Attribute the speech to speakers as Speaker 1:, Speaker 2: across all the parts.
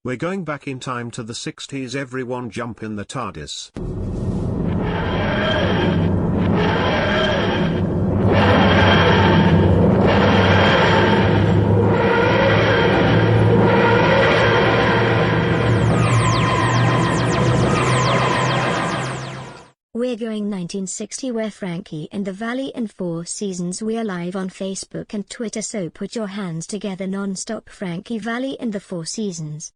Speaker 1: We're going back in time to the 60s. Everyone jump in the TARDIS.
Speaker 2: We're going 1960. We're Frankie and the Valli and Four Seasons. We are live on Facebook and Twitter, so put your hands together non-stop. Frankie, Valli and the Four Seasons.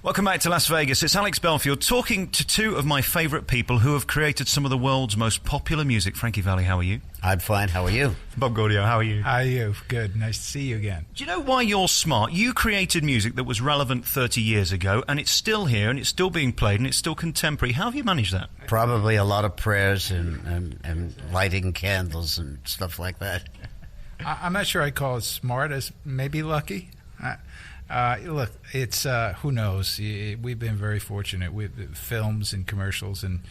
Speaker 3: Welcome back to Las Vegas. It's Alex Belfield talking to two of my favourite people who have created some of the world's most popular music. Frankie Valli, how are you?
Speaker 4: I'm fine. How are you?
Speaker 3: Bob Gaudio, how are you?
Speaker 5: How are you? Good. Nice to see you again.
Speaker 3: Do you know why you're smart? You created music that was relevant 30 years ago, and it's still here, and it's still being played, and it's still contemporary. How have you managed that?
Speaker 4: Probably a lot of prayers and lighting candles and stuff like that.
Speaker 5: I'm not sure I'd call it smart, as maybe lucky. Look, it's who knows. We've been very fortunate with films and commercials, and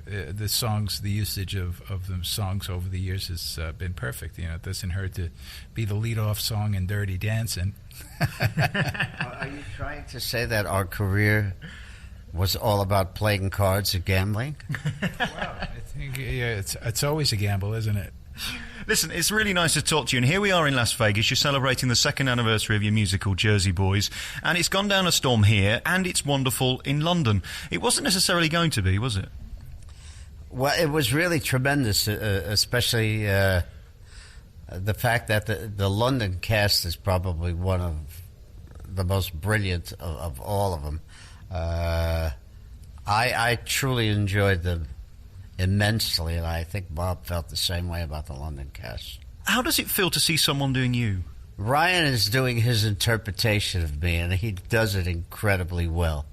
Speaker 5: the songs, the usage of the songs over the years has been perfect. You know, it doesn't hurt to be the lead-off song in Dirty Dancing.
Speaker 4: Are you trying to say that our career was all about playing cards and gambling?
Speaker 5: Well, I think it's always a gamble, isn't it?
Speaker 3: Listen, it's really nice to talk to you, and here we are in Las Vegas. You're celebrating the second anniversary of your musical, Jersey Boys, and it's gone down a storm here, and it's wonderful in London. It wasn't necessarily going to be, was it?
Speaker 4: Well, it was really tremendous, especially the fact that the London cast is probably one of the most brilliant of all of them. I truly enjoyed them immensely, and I think Bob felt the same way about the London cast.
Speaker 3: How does it feel to see someone doing you?
Speaker 4: Ryan is doing his interpretation of me, and he does it incredibly well.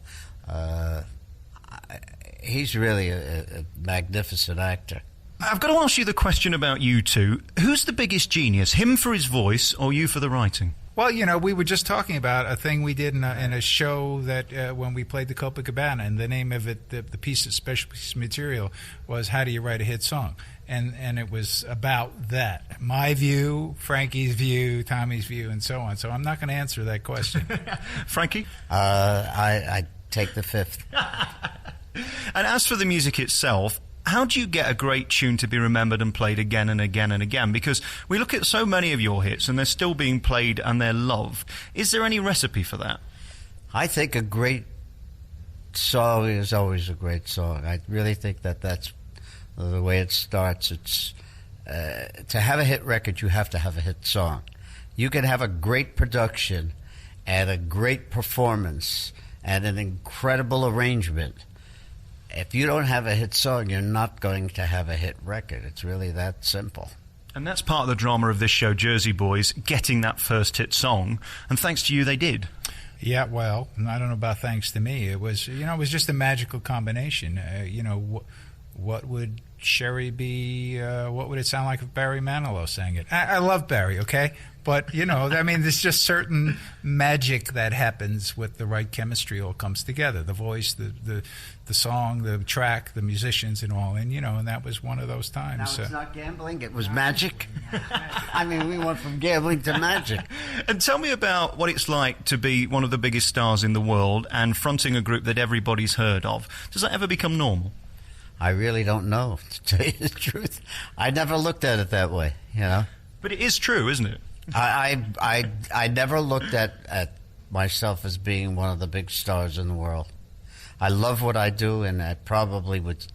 Speaker 4: He's really a magnificent actor.
Speaker 3: I've got to ask you the question about you two. Who's the biggest genius, him for his voice or you for the writing?
Speaker 5: Well, you know, we were just talking about a thing we did in a show that when we played the Copacabana, and the name of it, the piece of special piece of material was "How Do You Write a Hit Song?" And it was about that. My view, Frankie's view, Tommy's view, and so on. So I'm not going to answer that question.
Speaker 3: Frankie?
Speaker 4: I take the fifth.
Speaker 3: And as for the music itself, how do you get a great tune to be remembered and played again and again and again? Because we look at so many of your hits and they're still being played and they're loved. Is there any recipe for that?
Speaker 4: I think a great song is always a great song. I really think that's the way it starts. It's to have a hit record, you have to have a hit song. You can have a great production and a great performance and an incredible arrangement. If you don't have a hit song, you're not going to have a hit record. It's really that simple.
Speaker 3: And that's part of the drama of this show, Jersey Boys, getting that first hit song. And thanks to you, they did.
Speaker 5: Yeah, well, I don't know about thanks to me. It was, it was just a magical combination. What would Sherry be? What would it sound like if Barry Manilow sang it? I love Barry, okay? But, there's just certain magic that happens with the right chemistry. All comes together. The voice, the song, the track, the musicians and all. And that was one of those times.
Speaker 4: Now, it's not gambling. It was magic. I mean, we went from gambling to magic.
Speaker 3: And tell me about what it's like to be one of the biggest stars in the world and fronting a group that everybody's heard of. Does that ever become normal?
Speaker 4: I really don't know, to tell you the truth. I never looked at it that way,
Speaker 3: But it is true, isn't it?
Speaker 4: I never looked at myself as being one of the big stars in the world. I love what I do, and I probably would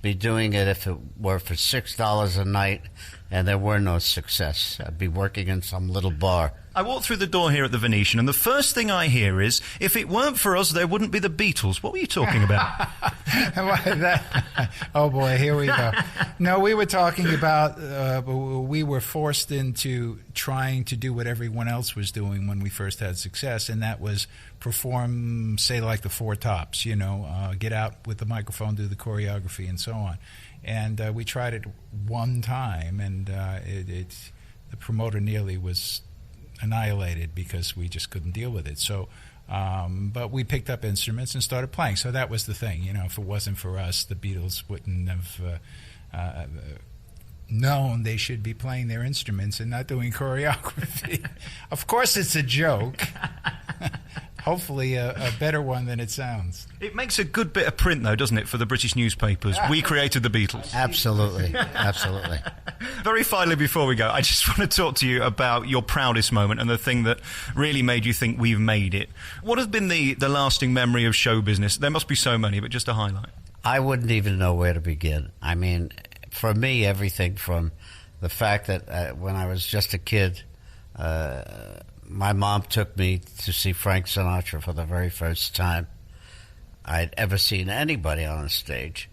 Speaker 4: be doing it if it were for $6 a night and there were no success. I'd be working in some little bar.
Speaker 3: I walk through the door here at the Venetian, and the first thing I hear is, if it weren't for us, there wouldn't be the Beatles. What were you talking about?
Speaker 5: Oh, boy, here we go. No, we were talking about we were forced into trying to do what everyone else was doing when we first had success, and that was perform, say, like the Four Tops, get out with the microphone, do the choreography, and so on. And we tried it one time, and it the promoter nearly was annihilated because we just couldn't deal with it. So, but we picked up instruments and started playing. So that was the thing. If it wasn't for us, the Beatles wouldn't have known they should be playing their instruments and not doing choreography. Of course, it's a joke. Hopefully a better one than it sounds.
Speaker 3: It makes a good bit of print, though, doesn't it, for the British newspapers? We created the Beatles.
Speaker 4: Absolutely. Absolutely.
Speaker 3: Very finally, before we go, I just want to talk to you about your proudest moment and the thing that really made you think we've made it. What has been the lasting memory of show business? There must be so many, but just a highlight.
Speaker 4: I wouldn't even know where to begin. I mean, for me, everything from the fact that when I was just a kid, my mom took me to see Frank Sinatra for the very first time I'd ever seen anybody on a stage.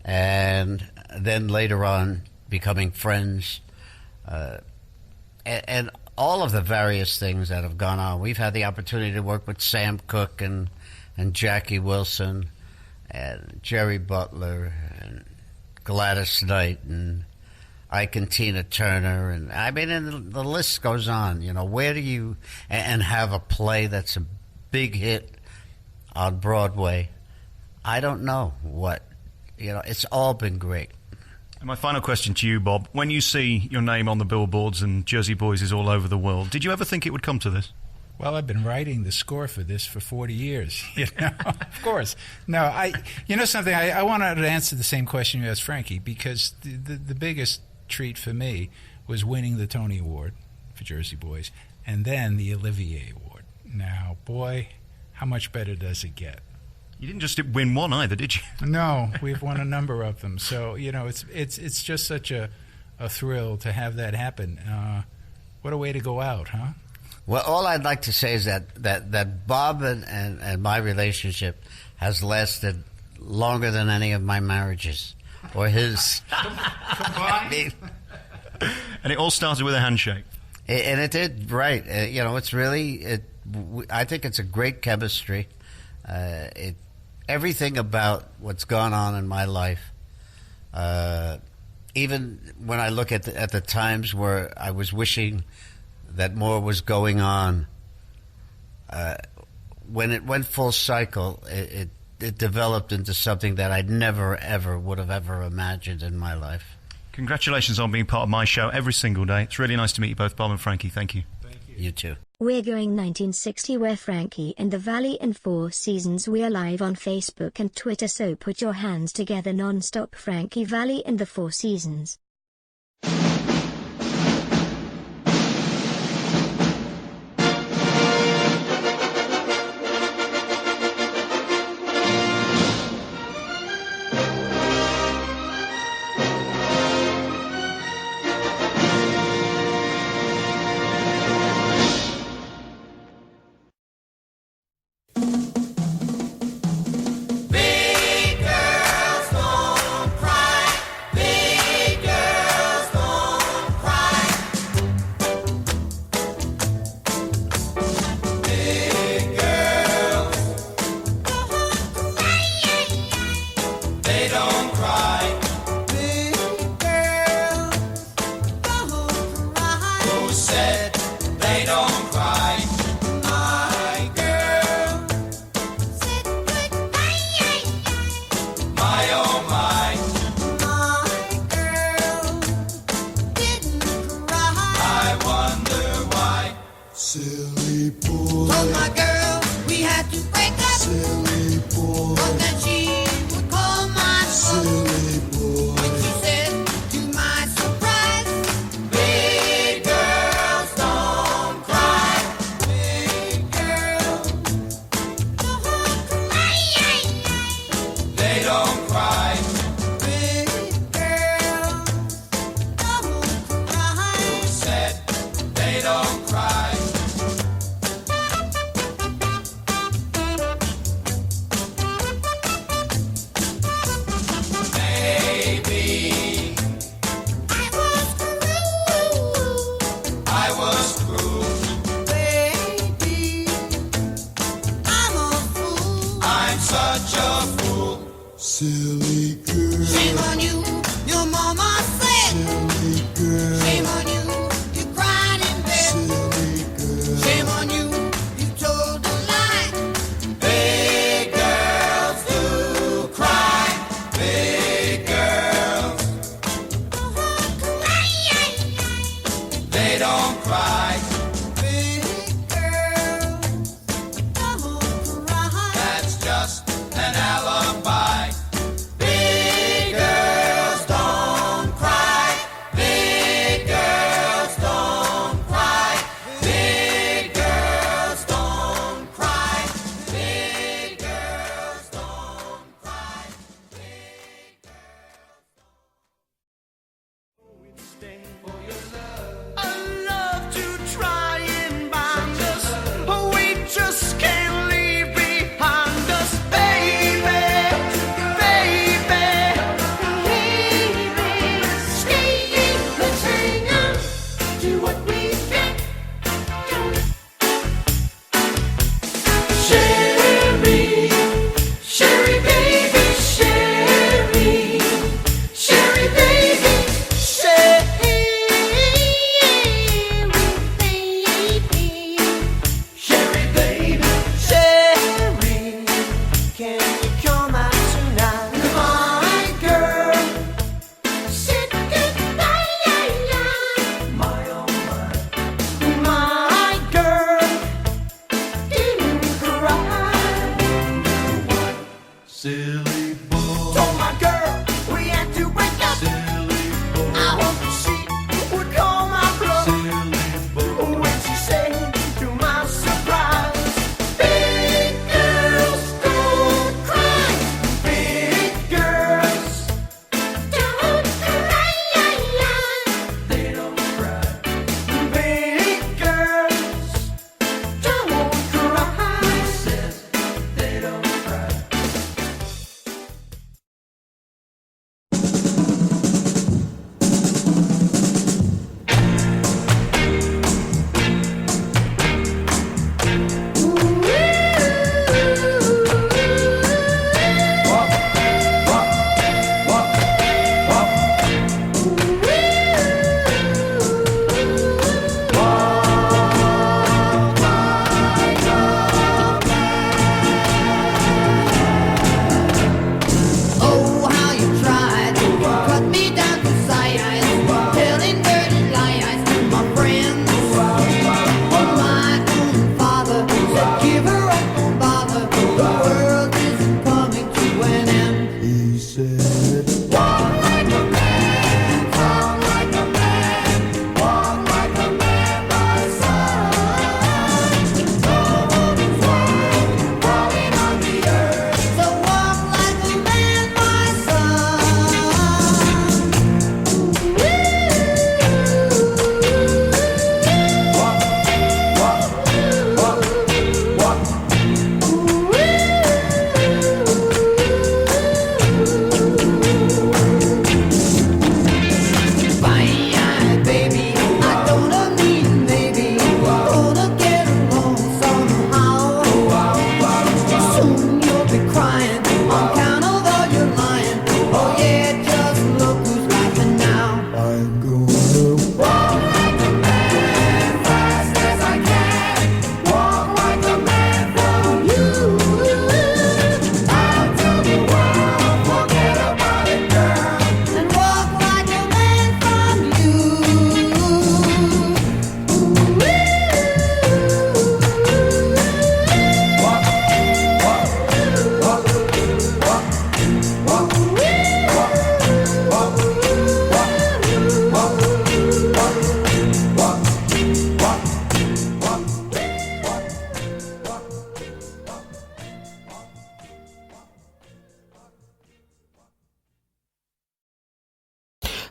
Speaker 4: And then later on, becoming friends, and all of the various things that have gone on. We've had the opportunity to work with Sam Cooke and Jackie Wilson and Jerry Butler and Gladys Knight and Ike and Tina Turner, and I mean, and the list goes on. Where do you and have a play that's a big hit on Broadway? I don't know what. It's all been great.
Speaker 3: And my final question to you, Bob: when you see your name on the billboards and Jersey Boys is all over the world, did you ever think it would come to this?
Speaker 5: Well, I've been writing the score for this for 40 years, Of course. No, something, I wanted to answer the same question you asked Frankie, because the biggest treat for me was winning the Tony Award for Jersey Boys and then the Olivier Award. Now, boy, how much better does it get?
Speaker 3: You didn't just win one either, did you?
Speaker 5: No, we've won a number of them. So, it's just such a thrill to have that happen. What a way to go out, huh?
Speaker 4: Well, all I'd like to say is that Bob and my relationship has lasted longer than any of my marriages or his.
Speaker 5: Combined?
Speaker 3: And it all started with a handshake.
Speaker 4: And it did, right. It's really, I think it's a great chemistry. Everything about what's gone on in my life, even when I look at the times where I was wishing that more was going on, when it went full cycle, it developed into something that I never, ever would have ever imagined in my life.
Speaker 3: Congratulations on being part of my show every single day. It's really nice to meet you both, Bob and Frankie. Thank you.
Speaker 5: Thank you.
Speaker 4: You too.
Speaker 2: We're going 1960 where Frankie and the Valli in 4 seasons. We are live on Facebook and Twitter, so put your hands together non-stop. Frankie Valli in the 4 seasons.
Speaker 6: Big girls won't cry. Big girls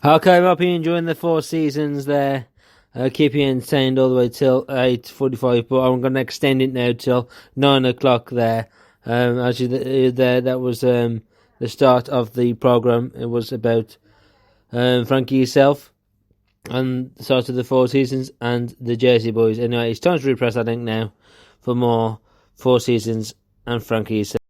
Speaker 6: Okay, I hope you're enjoying the 4 seasons there. Keep you entertained all the way till 8:45, but I'm going to extend it now till 9 o'clock there. Actually, that was the start of the programme. It was about Frankie himself and the start of the 4 seasons and the Jersey Boys. Anyway, it's time to repress, I think, now for more 4 seasons and Frankie himself.